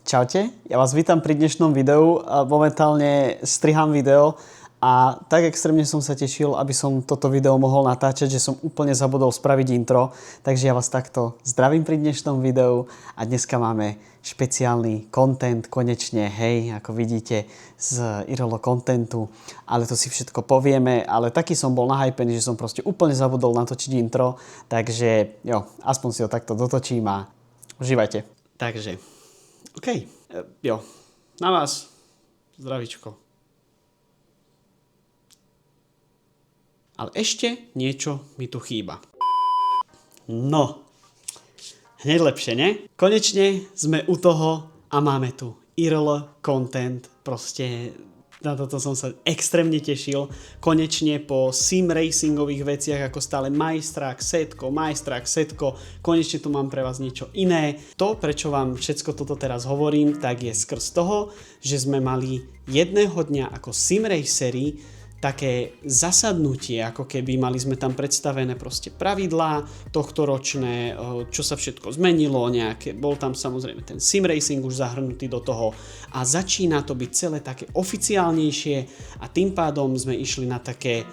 Čaute, ja vás vítam pri dnešnom videu. Momentálne striham video a tak extrémne som sa tešil, aby som toto video mohol natáčať, že som úplne zabudol spraviť intro. Takže ja vás takto zdravím pri dnešnom videu a dneska máme špeciálny content, konečne, hej, ako vidíte z Irolo contentu, ale to si všetko povieme, ale taký som bol nahypený, že som proste úplne zabudol natočiť intro, takže jo, aspoň si ho takto dotočím a užívajte. Takže OK, jo, na vás, zdravíčko. Ale ešte niečo mi tu chýba. No, hneď lepšie, ne? Konečne sme u toho a máme tu IRL content, proste na toto som sa extrémne tešil. Konečne po sim racingových veciach ako stále Majstrák, Setko, konečne tu mám pre vás niečo iné. To, prečo vám všetko toto teraz hovorím, tak je skrz toho, že sme mali jedného dňa ako sim raceri také zasadnutie, ako keby mali sme tam predstavené proste pravidlá tohtoročné, čo sa všetko zmenilo, bol tam samozrejme ten sim racing už zahrnutý do toho a začína to byť celé také oficiálnejšie a tým pádom sme išli na také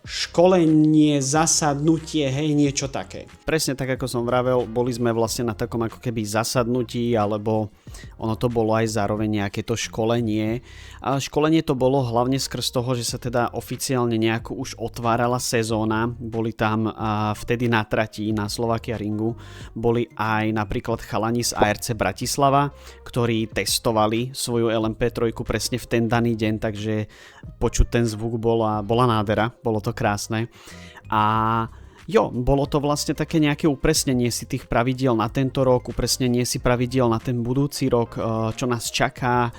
školenie, zasadnutie, hej, niečo také. Presne tak, ako som vravel, boli sme vlastne na takom ako keby zasadnutí, alebo ono to bolo aj zároveň nejaké to školenie. A školenie to bolo hlavne skrz toho, že sa teda oficiálne nejako už otvárala sezóna. Boli tam vtedy na trati na Slovakia Ringu, boli aj napríklad chalani z ARC Bratislava, ktorí testovali svoju LMP3 presne v ten daný deň, takže počuť ten zvuk bola nádhera, bolo to krásne. A jo, bolo to vlastne také nejaké upresnenie si tých pravidiel na tento rok, upresnenie si pravidiel na ten budúci rok, čo nás čaká,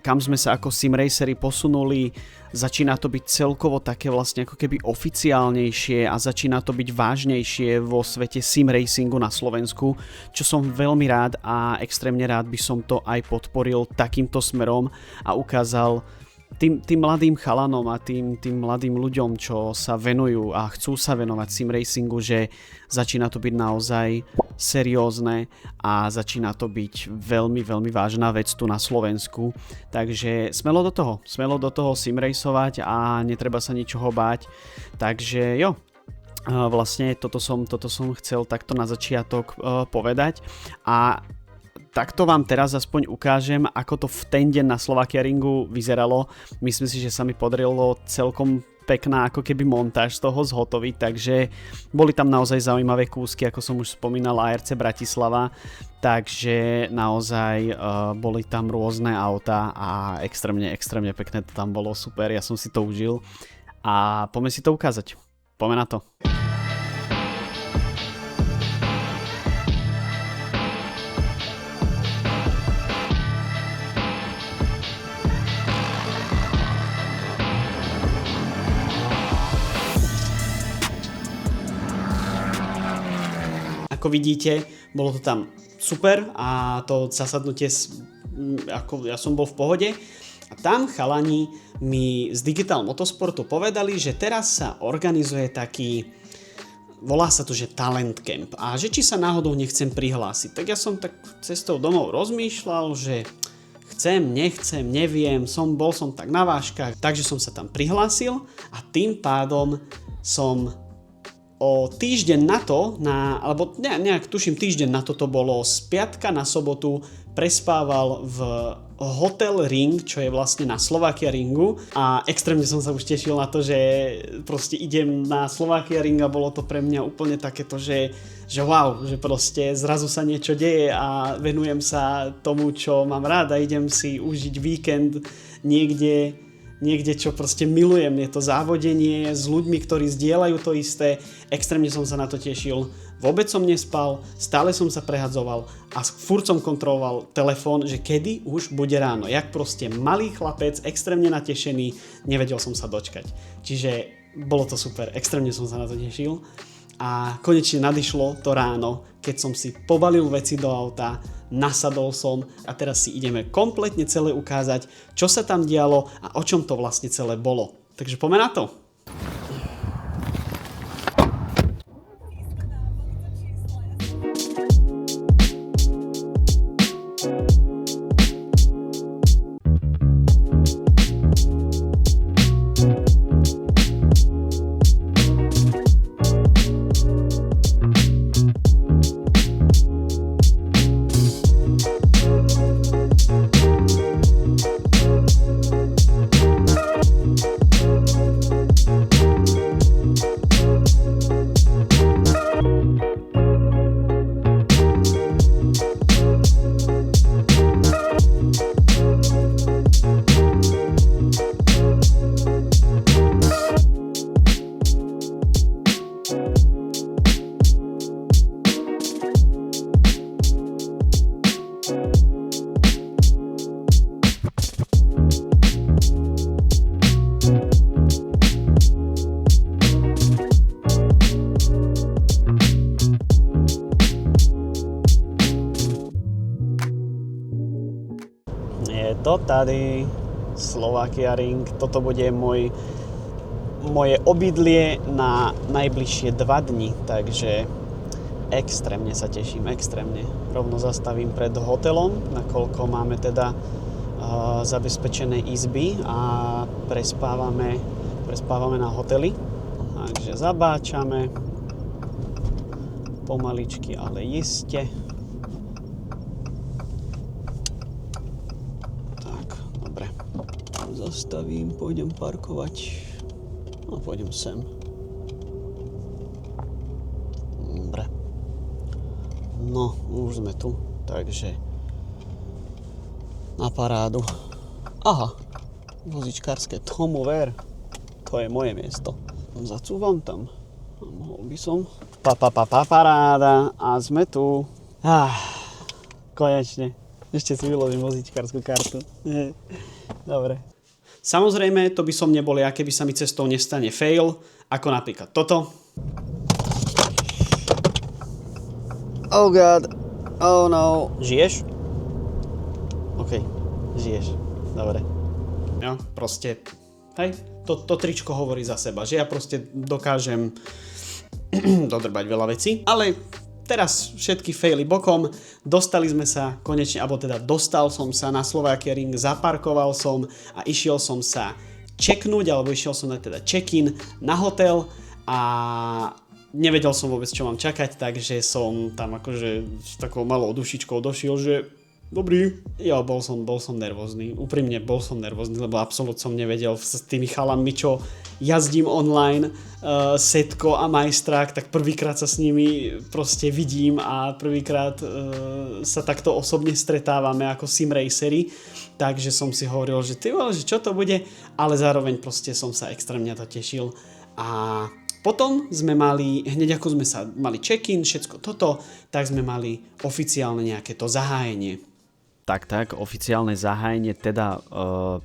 kam sme sa ako simraceri posunuli. Začína to byť celkovo také vlastne ako keby oficiálnejšie a začína to byť vážnejšie vo svete simracingu na Slovensku, čo som veľmi rád a extrémne rád by som to aj podporil takýmto smerom a ukázal tým mladým chalanom a tým mladým ľuďom, čo sa venujú a chcú sa venovať simracingu, že začína to byť naozaj seriózne a začína to byť veľmi, veľmi vážna vec tu na Slovensku. Takže smelo do toho simracovať a netreba sa ničoho báť. Takže jo, vlastne toto som chcel takto na začiatok povedať a takto vám teraz aspoň ukážem, ako to v ten deň na Slovakia Ringu vyzeralo. Myslím si, že sa mi podarilo celkom pekná ako keby montáž z toho zhotoviť, takže boli tam naozaj zaujímavé kúsky, ako som už spomínal, ARC Bratislava, takže naozaj boli tam rôzne autá a extrémne pekné to tam bolo, super, ja som si to užil a poďme si to ukázať. Poďme na to. Ako vidíte, bolo to tam super a to zasadnutie, ako ja som bol v pohode. A tam chalani mi z Digital Motorsportu povedali, že teraz sa organizuje taký, volá sa to, že Talent Camp. A že či sa náhodou nechcem prihlásiť. Tak ja som tak cestou domov rozmýšľal, že chcem, nechcem, neviem, bol som tak na vážkach. Takže som sa tam prihlásil a tým pádom som o týždeň na to, alebo nejak tuším týždeň na to bolo, z piatka na sobotu prespával v Hotel Ring, čo je vlastne na Slovakia Ringu a extrémne som sa už tešil na to, že proste idem na Slovakia Ring a bolo to pre mňa úplne takéto, že wow, že proste zrazu sa niečo deje a venujem sa tomu, čo mám rád a idem si užiť víkend niekde, čo proste milujem. Je to závodenie s ľuďmi, ktorí zdieľajú to isté. Extrémne som sa na to tešil. Vôbec som nespal, stále som sa prehadzoval a furt som kontroloval telefón, že kedy už bude ráno. Jak proste malý chlapec, extrémne natešený, nevedel som sa dočkať. Čiže bolo to super, extrémne som sa na to tešil. A konečne nadišlo to ráno, keď som si pobalil veci do auta, nasadol som a teraz si ideme kompletne celé ukázať, čo sa tam dialo a o čom to vlastne celé bolo. Takže poďme na to. Je to tady. Slovakia Ring. Toto bude moje obydlie na najbližšie 2 dni, takže extrémne sa teším, extrémne. Rovno zastavím pred hotelom, nakoľko máme teda zabezpečené izby a prespávame na hoteli. Takže zabáčame pomaličky, ale iste. Tak, dobre. Zastavím, pôjdem parkovať. No, pôjdem sem. Dobre. No, už sme tu, takže na parádu. Aha, vozičkárske, tomu ver. To je moje miesto. Zacúvam tam. Mohol by som. Paráda. A sme tu. Konečne. Ešte si vyložím vozičkárskú kartu. Dobre. Samozrejme, to by som nebol ja, keby sa mi cestou nestane fail, ako napríklad toto. Oh god. Oh no. Žiješ? OK, žiješ. Dobre. Jo, proste, hej, to tričko hovorí za seba, že ja proste dokážem dodrbať veľa vecí, ale teraz všetky faily bokom, dostali sme sa konečne, alebo teda dostal som sa na Slovakia Ring, zaparkoval som a išiel som sa checknúť, alebo išiel som na teda check-in na hotel a nevedel som vôbec, čo mám čakať, takže som tam akože s takou malou dušičkou došiel, že dobrý. Jo, bol som nervózny. Úprimne bol som nervózny, lebo absolútne som nevedel s tými chalanmi, čo jazdím online, Setko a Majstrák, tak prvýkrát sa s nimi proste vidím a prvýkrát sa takto osobne stretávame ako simracery. Takže som si hovoril, že ty vole, že čo to bude, ale zároveň proste som sa extrémne to tešil. A potom sme mali, hneď ako sme sa mali check-in, všetko toto, tak sme mali oficiálne nejaké to zahájenie. Tak, oficiálne zahájenie teda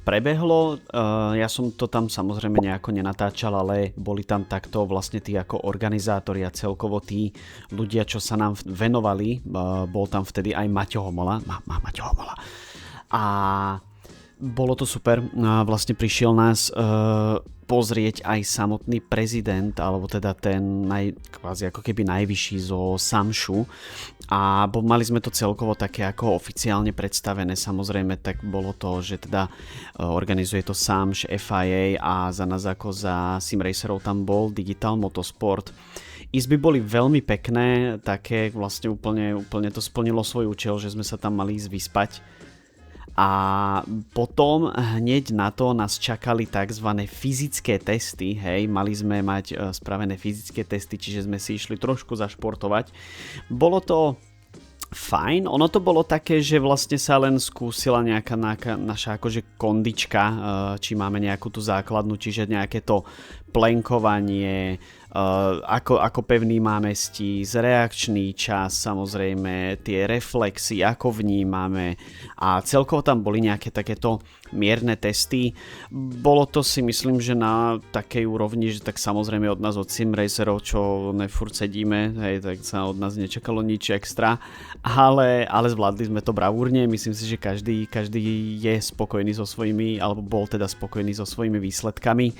prebehlo. Ja som to tam samozrejme nejako nenatáčal, ale boli tam takto vlastne tí ako organizátori a celkovo tí ľudia, čo sa nám venovali. Bol tam vtedy aj Maťo Homola. Maťo Homola. A bolo to super. Vlastne prišiel nás pozrieť aj samotný prezident, alebo teda ten kvázi ako keby najvyšší zo Samšu. A mali sme to celkovo také ako oficiálne predstavené. Samozrejme, tak bolo to, že teda organizuje to Samš, FIA a za nás ako za simracerov tam bol Digital Motorsport. Izby boli veľmi pekné, také vlastne úplne to splnilo svoj účel, že sme sa tam mali ísť vyspať. A potom hneď na to nás čakali tzv. Fyzické testy, hej, mali sme mať spravené fyzické testy, čiže sme si išli trošku zašportovať. Bolo to fajn, ono to bolo také, že vlastne sa len skúsila nejaká naša akože kondička, či máme nejakú tú základnú, čiže nejaké to plenkovanie, ako pevný máme stíz, reakčný čas, samozrejme tie reflexy, ako vnímame a celkovo tam boli nejaké takéto mierne testy. Bolo to si myslím, že na takej úrovni, že tak samozrejme od nás od simracerov, čo furt sedíme, hej, tak sa od nás nečakalo nič extra, ale zvládli sme to bravúrne, myslím si, že každý je spokojný so svojimi, alebo bol teda spokojný so svojimi výsledkami.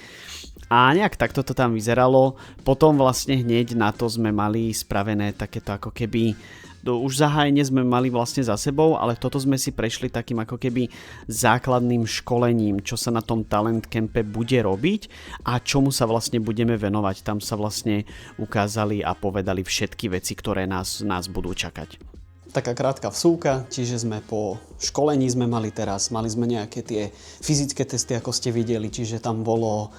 A nejak takto to tam vyzeralo. Potom vlastne hneď na to sme mali spravené takéto ako keby, už zahájenie sme mali vlastne za sebou, ale toto sme si prešli takým ako keby základným školením, čo sa na tom Talent Campe bude robiť a čomu sa vlastne budeme venovať. Tam sa vlastne ukázali a povedali všetky veci, ktoré nás budú čakať. Taká krátka vsúka, čiže sme po školení mali sme nejaké tie fyzické testy, ako ste videli, čiže tam bolo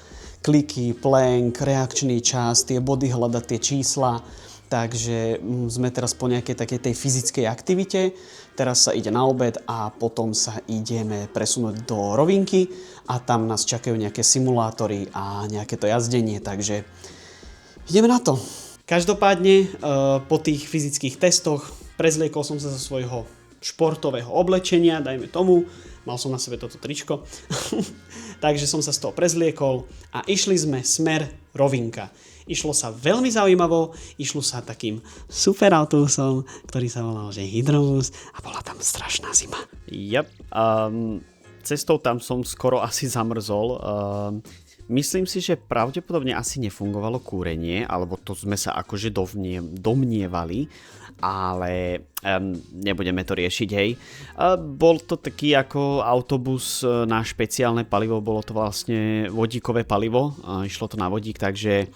kliky, plank, reakčný čas, tie body hľadať, tie čísla, takže sme teraz po nejakej takej tej fyzickej aktivite, teraz sa ide na obed a potom sa ideme presunúť do rovinky a tam nás čakajú nejaké simulátory a nejaké to jazdenie, takže ideme na to. Každopádne po tých fyzických testoch prezliekol som sa zo svojho športového oblečenia, dajme tomu, mal som na sebe toto tričko, takže som sa z toho prezliekol a išli sme smer rovinka. Išlo sa veľmi zaujímavo, išlo sa takým super autobusom, ktorý sa volal že Hydrobus a bola tam strašná zima. Yep, cestou tam som skoro asi zamrzol. Myslím si, že pravdepodobne asi nefungovalo kúrenie, alebo to sme sa akože domnievali, ale nebudeme to riešiť, hej. Bol to taký ako autobus na špeciálne palivo, bolo to vlastne vodíkové palivo, išlo to na vodík, takže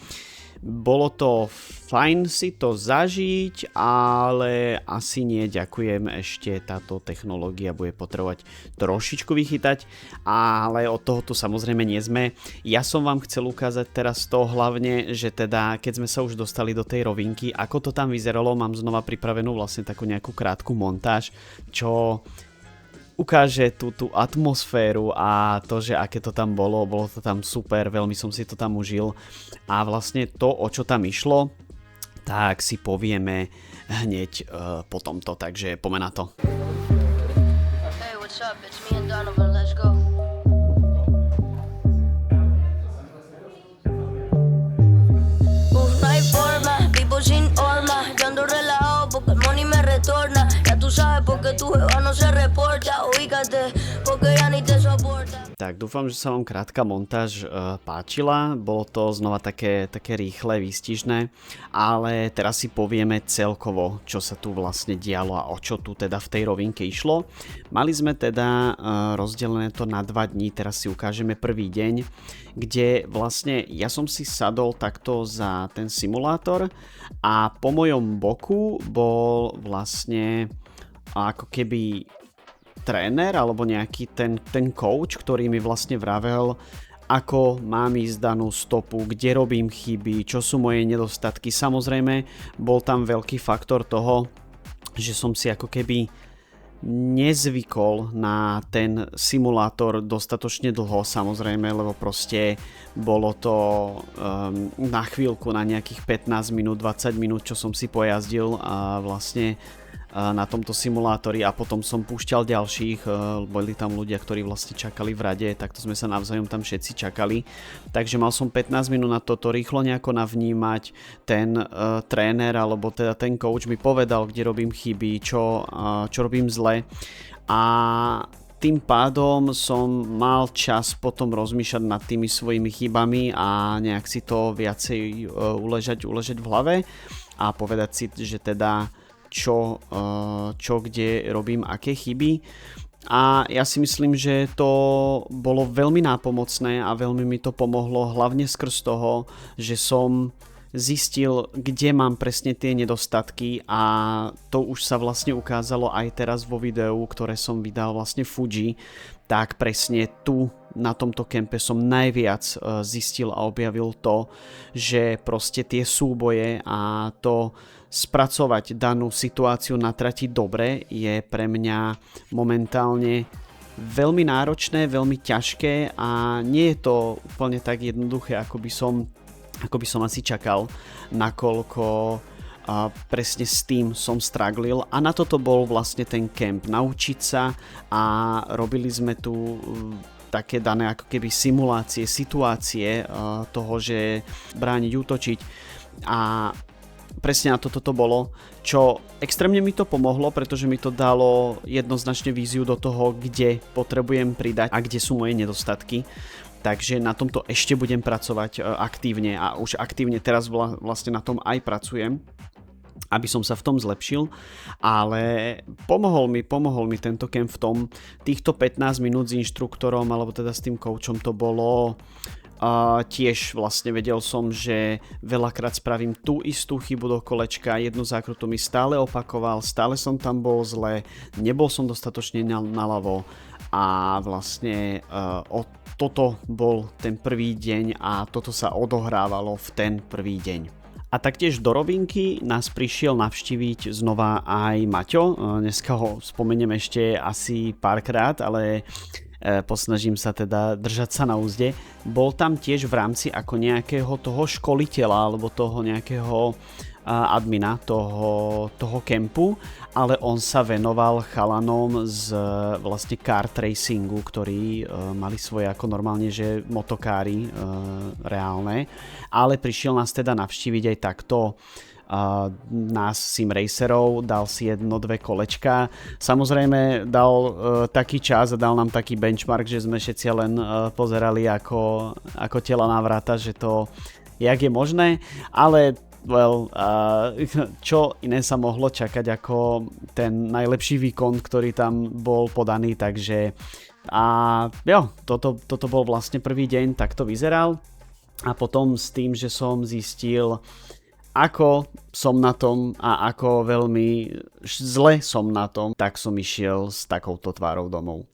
bolo to fajn si to zažiť, ale asi nie, ďakujem, ešte táto technológia bude potrebovať trošičku vychytať, ale od toho tu samozrejme nie sme. Ja som vám chcel ukázať teraz to hlavne, že teda keď sme sa už dostali do tej rovinky, ako to tam vyzeralo, mám znova pripravenú vlastne takú nejakú krátku montáž, čo ukáže tú atmosféru a to, že aké to tam bolo to tam super, veľmi som si to tam užil a vlastne to, o čo tam išlo, tak si povieme hneď po tomto, takže poďme na to. Hey, what's up? It's me and Donovan, let's go. No hay forma, vivo sin horma, yo ando relajado porque el money me retorna. Tú sabes porque tu jeva no se reporta, ubícate, porque ya ni te soporta. Tak dúfam, že sa vám krátka montáž páčila, bolo to znova také rýchle, výstižné, ale teraz si povieme celkovo, čo sa tu vlastne dialo a o čo tu teda v tej rovinke išlo. Mali sme teda rozdelené to na 2 dní, teraz si ukážeme prvý deň, kde vlastne ja som si sadol takto za ten simulátor a po mojom boku bol vlastne ako keby tréner alebo nejaký ten coach, ktorý mi vlastne vravel, ako mám ísť danú stopu, kde robím chyby, čo sú moje nedostatky. Samozrejme, bol tam veľký faktor toho, že som si ako keby nezvykol na ten simulátor dostatočne dlho, samozrejme, lebo proste bolo to na chvíľku, na nejakých 15 minút, 20 minút, čo som si pojazdil a vlastne na tomto simulátori a potom som púšťal ďalších, boli tam ľudia, ktorí vlastne čakali v rade, takto sme sa navzájom tam všetci čakali, takže mal som 15 minút na toto rýchlo nejako navnímať, ten tréner alebo teda ten coach mi povedal, kde robím chyby, čo robím zle a tým pádom som mal čas potom rozmýšľať nad tými svojimi chybami a nejak si to viacej uležať v hlave a povedať si, že teda čo kde robím, aké chyby. A ja si myslím, že to bolo veľmi nápomocné a veľmi mi to pomohlo, hlavne skrz toho, že som zistil, kde mám presne tie nedostatky a to už sa vlastne ukázalo aj teraz vo videu, ktoré som vydal vlastne Fuji, tak presne tu na tomto kempe som najviac zistil a objavil to, že proste tie súboje a to spracovať danú situáciu na trati dobre je pre mňa momentálne veľmi náročné, veľmi ťažké a nie je to úplne tak jednoduché, ako by som asi čakal, nakoľko presne s tým som strugglil a na toto bol vlastne ten kemp, naučiť sa a robili sme tu také dané ako keby simulácie, situácie toho, že brániť, útočiť a presne na toto bolo, čo extrémne mi to pomohlo, pretože mi to dalo jednoznačne víziu do toho, kde potrebujem pridať a kde sú moje nedostatky. Takže na tomto ešte budem pracovať aktívne a už aktívne teraz vlastne na tom aj pracujem, aby som sa v tom zlepšil, ale pomohol mi tento kemp v tom, týchto 15 minút s inštruktorom alebo teda s tým coachom to bolo tiež vlastne vedel som, že veľakrát spravím tú istú chybu do kolečka, jednu zákrutu mi stále opakoval, stále som tam bol zle, nebol som dostatočne naľavo a vlastne toto bol ten prvý deň a toto sa odohrávalo v ten prvý deň. A taktiež do rovinky nás prišiel navštíviť znova aj Maťo, dneska ho spomeniem ešte asi párkrát, ale posnažím sa teda držať sa na úzde. Bol tam tiež v rámci ako nejakého toho školiteľa alebo toho nejakého admina toho kempu, ale on sa venoval chalanom z vlastne kart racingu, ktorí mali svoje ako normálne, že motokári reálne, ale prišiel nás teda navštíviť aj takto nás sim racerov, dal si 1-2 kolečka. Samozrejme dal taký čas a dal nám taký benchmark, že sme všetci len pozerali ako tela na vrata, že to jak je možné, ale čo iné sa mohlo čakať ako ten najlepší výkon, ktorý tam bol podaný, takže toto bol vlastne prvý deň, tak to vyzeral a potom s tým, že som zistil, ako som na tom a ako veľmi zle som na tom, tak som išiel s takouto tvárou domov.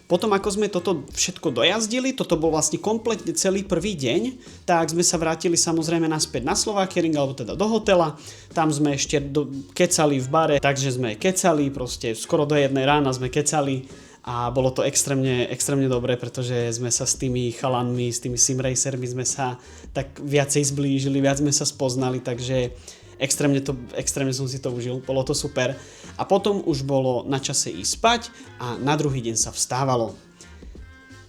Potom ako sme toto všetko dojazdili, toto bol vlastne kompletne celý prvý deň, tak sme sa vrátili samozrejme naspäť na Slovakiering, alebo teda do hotela. Tam sme ešte kecali v bare, takže sme kecali, proste skoro do 1 rána sme kecali. A bolo to extrémne dobré, pretože sme sa s tými chalanmi, s tými simracermi sme sa tak viacej zblížili, viac sme sa spoznali, takže extrémne som si to užil, bolo to super. A potom už bolo na čase ísť spať a na druhý deň sa vstávalo.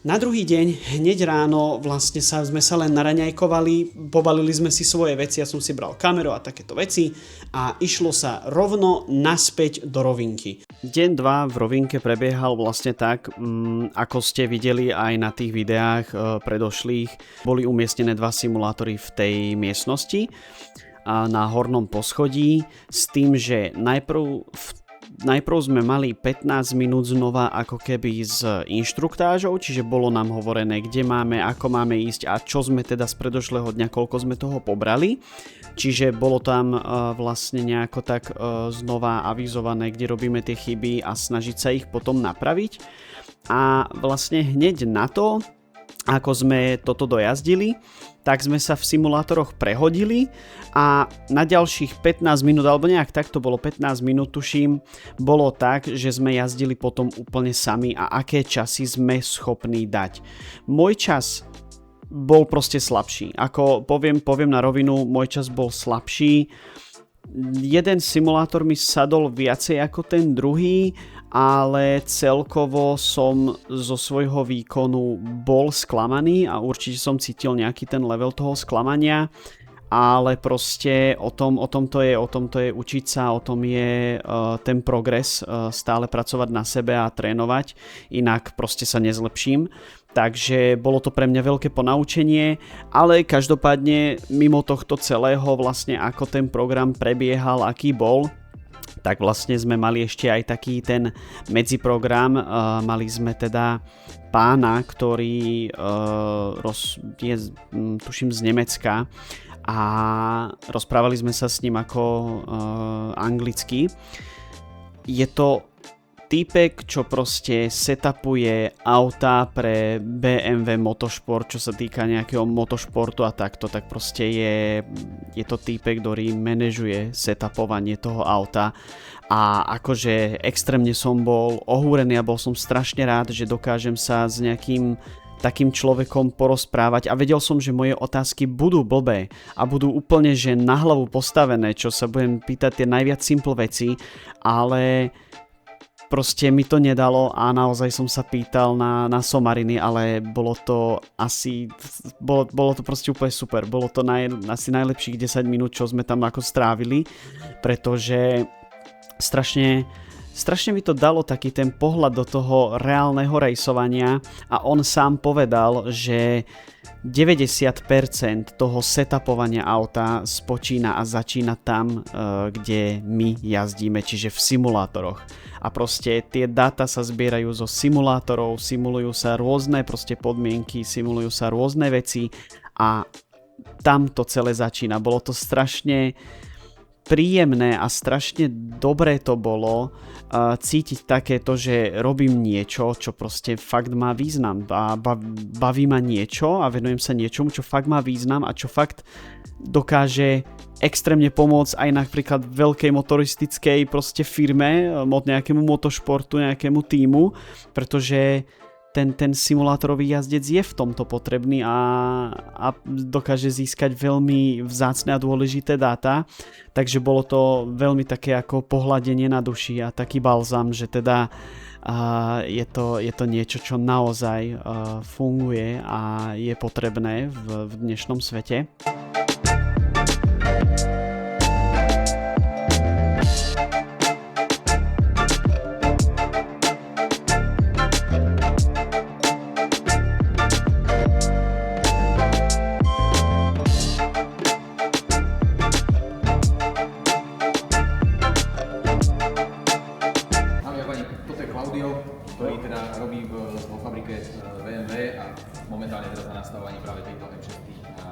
Na druhý deň, hneď ráno, vlastne sme sa len naraňajkovali, pobalili sme si svoje veci, ja som si bral kameru a takéto veci a išlo sa rovno naspäť do rovinky. Deň 2 v rovinke prebiehal vlastne tak, ako ste videli aj na tých videách predošlých. Boli umiestnené 2 simulátory v tej miestnosti na hornom poschodí s tým, že najprv sme mali 15 minút znova ako keby s inštruktážou, čiže bolo nám hovorené, kde máme, ako máme ísť a čo sme teda z predošlého dňa, koľko sme toho pobrali. Čiže bolo tam vlastne nejako tak znova avizované, kde robíme tie chyby a snažiť sa ich potom napraviť. A vlastne hneď na to, ako sme toto dojazdili, tak sme sa v simulátoroch prehodili a na ďalších 15 minút, alebo nejak tak to bolo 15 minút, tuším, bolo tak, že sme jazdili potom úplne sami a aké časy sme schopní dať. Môj čas bol proste slabší. Ako poviem na rovinu, môj čas bol slabší. Jeden simulátor mi sadol viacej ako ten druhý, ale celkovo som zo svojho výkonu bol sklamaný a určite som cítil nejaký ten level toho sklamania, ale proste o tom to je učiť sa, o tom je ten progres, stále pracovať na sebe a trénovať, inak proste sa nezlepším. Takže bolo to pre mňa veľké ponaučenie, ale každopádne mimo tohto celého vlastne ako ten program prebiehal, aký bol, tak vlastne sme mali ešte aj taký ten medziprogram, mali sme teda pána, ktorý je tuším z Nemecka a rozprávali sme sa s ním ako anglicky. Je to týpek, čo proste setupuje auta pre BMW Motorsport, čo sa týka nejakého motošportu a takto, tak proste je to týpek, ktorý manažuje setupovanie toho auta a akože extrémne som bol ohúrený a bol som strašne rád, že dokážem sa s nejakým takým človekom porozprávať a vedel som, že moje otázky budú blbé a budú úplne že na hlavu postavené, čo sa budem pýtať tie najviac simple veci, ale proste mi to nedalo a naozaj som sa pýtal na somariny, ale bolo to proste úplne super. Bolo to asi najlepších 10 minút, čo sme tam ako strávili, pretože strašne mi to dalo taký ten pohľad do toho reálneho rejsovania a on sám povedal, že 90% toho setupovania auta spočína a začína tam, kde my jazdíme, čiže v simulátoroch. A proste tie dáta sa zbierajú zo simulátorov, simulujú sa rôzne proste podmienky, simulujú sa rôzne veci a tam to celé začína. Bolo to strašne príjemné a strašne dobré to bolo cítiť takéto, že robím niečo, čo proste fakt má význam a baví ma niečo a venujem sa niečomu, čo fakt má význam a čo fakt dokáže extrémne pomôcť aj napríklad veľkej motoristickej proste firme, nejakému motošportu, nejakému tímu, pretože ten simulátorový jazdec je v tomto potrebný a dokáže získať veľmi vzácne a dôležité dáta, takže bolo to veľmi také ako pohľadenie na duši a taký balzam, že teda je to niečo, čo naozaj funguje a je potrebné v dnešnom svete. Ktorý teda robí vo fabrike BMW a momentálne teraz na nastavovaní práve tejto M6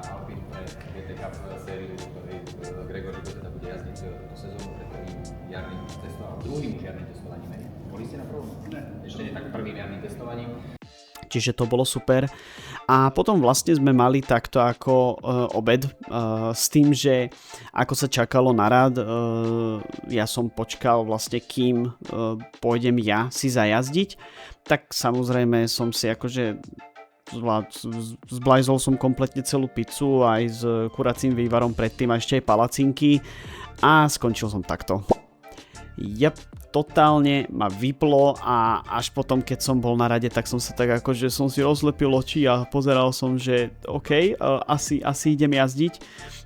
Alpine pre GT Cup sériu, ktorej Gregor Žigo teda bude jazdiť túto sezónu pred prvým jarným testovaním, druhým už jarným testovaním. Boli ste na prvom? Ne. Ešte nie tak prvým jarným testovaním. Čiže to bolo super. A potom vlastne sme mali takto ako obed s tým, že ako sa čakalo na rad, ja som počkal vlastne kým pôjdem ja si zajazdiť, tak samozrejme som si akože zblajzol som kompletne celú pizzu aj s kuracím vývarom predtým a ešte aj palacinky a skončil som takto. Totálne ma vyplo a až potom, keď som bol na rade, tak som sa tak akože som si rozlepil oči a pozeral som, že OK, asi idem jazdiť.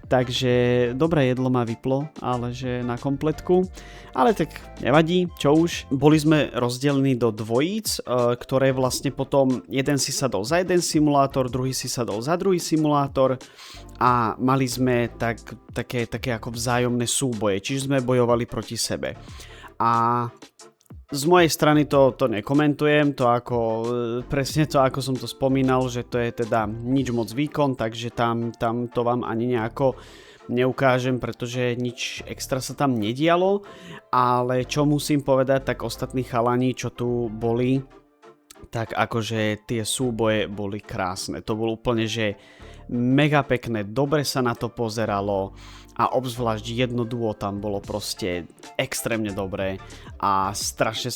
Takže dobré jedlo ma vyplo, ale že na kompletku. Ale tak nevadí, čo už. Boli sme rozdelení do dvojíc, ktoré vlastne potom jeden si sadol za jeden simulátor, druhý si sadol za druhý simulátor a mali sme také ako vzájomné súboje, čiže sme bojovali proti sebe. A z mojej strany to nekomentujem, to ako presne to, ako som to spomínal, že to je teda nič moc výkon, takže tam to vám ani nejako neukážem, pretože nič extra sa tam nedialo, ale čo musím povedať, tak ostatní chalani, čo tu boli, tak akože tie súboje boli krásne. To bolo úplne, že mega pekné, dobre sa na to pozeralo a obzvlášť jedno duo tam bolo proste extrémne dobré a strašne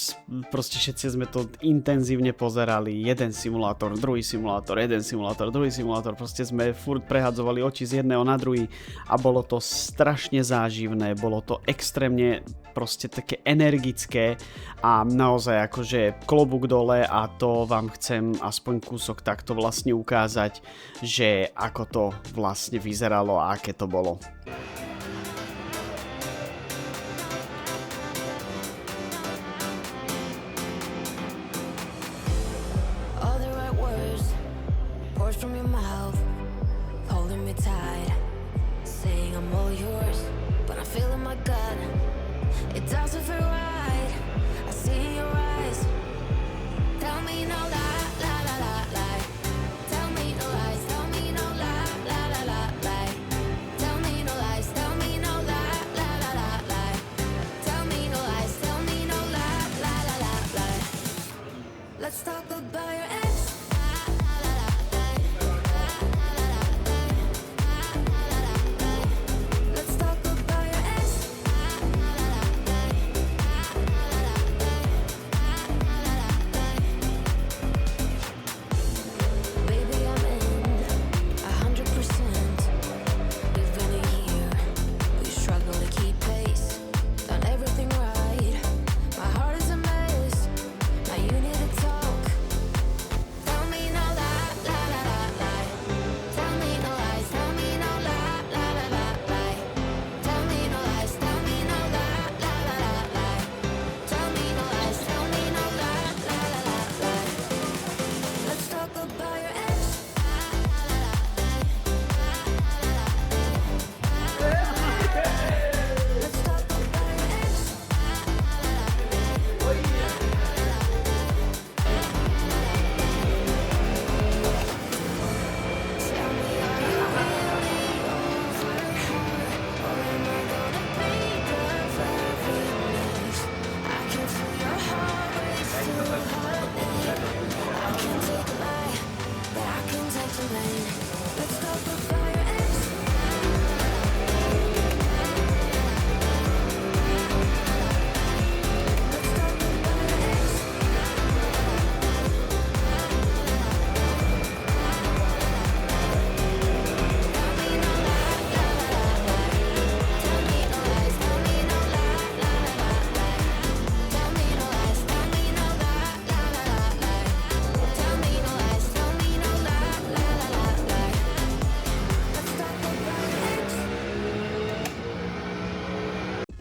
proste všetci sme to intenzívne pozerali, jeden simulátor, druhý simulátor, jeden simulátor, druhý simulátor, proste sme furt prehadzovali oči z jedného na druhý a bolo to strašne záživné, bolo to extrémne proste také energické a naozaj akože klobúk dole a to vám chcem aspoň kúsok takto vlastne ukázať, že ako to vlastne vyzeralo a aké to bolo. From your mouth, holding me tight, saying I'm all yours, but I feel in my gut, it doesn't feel right. I see in your eyes, tell me no lie, lie, lie, lie, lie. Tell me no lies, tell me no lie, lie, lie, lie, lie. Tell me no lies,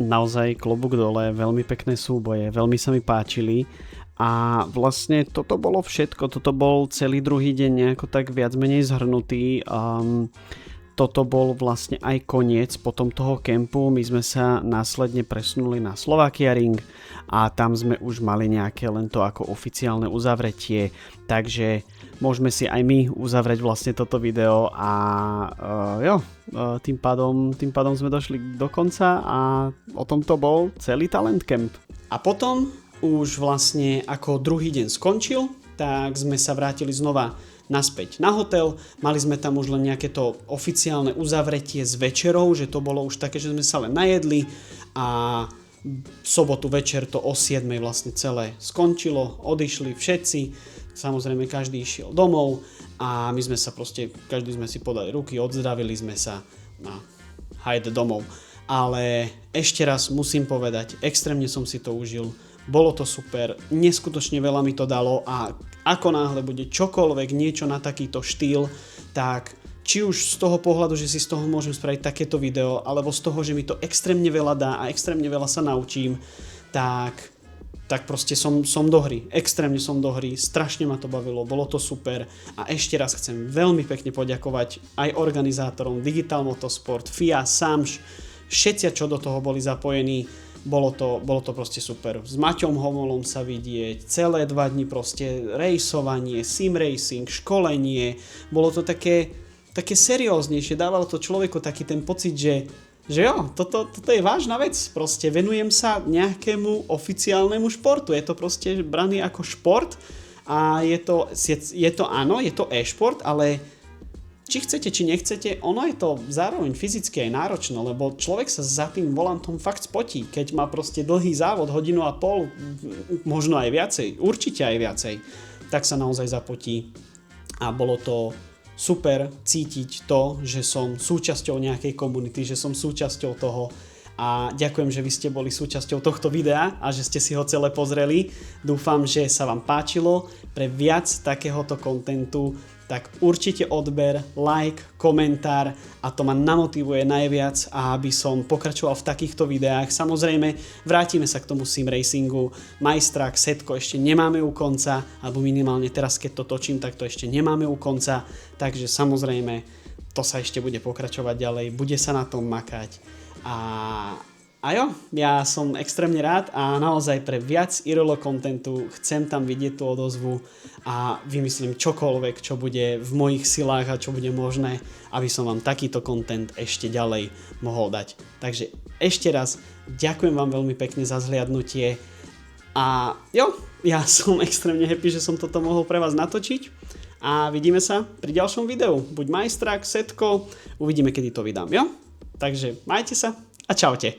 naozaj klobúk dole, veľmi pekné súboje, veľmi sa mi páčili. A vlastne toto bolo všetko, toto bol celý druhý deň nejako tak viac menej zhrnutý. Toto bol vlastne aj koniec potom toho kempu, my sme sa následne presunuli na Slovakia Ring a tam sme už mali nejaké len to ako oficiálne uzavretie, takže môžeme si aj my uzavrieť vlastne toto video a tým pádom sme došli do konca a o tomto bol celý Talent Camp. A potom už vlastne ako druhý deň skončil, tak sme sa vrátili znova naspäť na hotel. Mali sme tam už len nejaké to oficiálne uzavretie s večerou, že to bolo už také, že sme sa len najedli a v sobotu večer to o 7 vlastne celé skončilo, odišli všetci, samozrejme každý išiel domov a my sme sa proste, každý sme si podali ruky, odzdravili sme sa a hajde domov. Ale ešte raz musím povedať, extrémne som si to užil. Bolo to super, neskutočne veľa mi to dalo a ako náhle bude čokoľvek, niečo na takýto štýl, tak či už z toho pohľadu, že si z toho môžem spraviť takéto video, alebo z toho, že mi to extrémne veľa dá a extrémne veľa sa naučím, tak proste som do hry, extrémne som do hry, strašne ma to bavilo, bolo to super a ešte raz chcem veľmi pekne poďakovať aj organizátorom Digital Motorsport, FIA, SAMŠ, všetci, čo do toho boli zapojení. Bolo to proste super. S Maťom Homolom sa vidieť, celé 2 dni proste rejsovanie, sim racing, školenie. Bolo to také serióznejšie, dávalo to človeku taký ten pocit, že jo, toto je vážna vec. Proste venujem sa nejakému oficiálnemu športu. Je to proste braný ako šport a je to áno, je to e-šport, ale či chcete, či nechcete, ono je to zároveň fyzicky aj náročné, lebo človek sa za tým volantom fakt spotí, keď má proste dlhý závod, 1,5 hodiny, možno aj viacej, určite aj viacej, tak sa naozaj zapotí a bolo to super cítiť to, že som súčasťou nejakej komunity, že som súčasťou toho a ďakujem, že vy ste boli súčasťou tohto videa a že ste si ho celé pozreli. Dúfam, že sa vám páčilo. Pre viac takéhoto kontentu tak určite odber, like, komentár a to ma namotivuje najviac, aby som pokračoval v takýchto videách. Samozrejme, vrátime sa k tomu sim racingu. Majstrak, setko ešte nemáme u konca, alebo minimálne teraz, keď to točím, tak to ešte nemáme u konca. Takže samozrejme, to sa ešte bude pokračovať ďalej, bude sa na tom makať. A jo, ja som extrémne rád a naozaj pre viac IRL kontentu chcem tam vidieť tú odozvu a vymyslím čokoľvek, čo bude v mojich silách a čo bude možné, aby som vám takýto content ešte ďalej mohol dať. Takže ešte raz ďakujem vám veľmi pekne za zhliadnutie a jo, ja som extrémne happy, že som toto mohol pre vás natočiť a vidíme sa pri ďalšom videu. Buď Majstrak, setko, uvidíme, kedy to vydám, jo? Takže majte sa a čaute.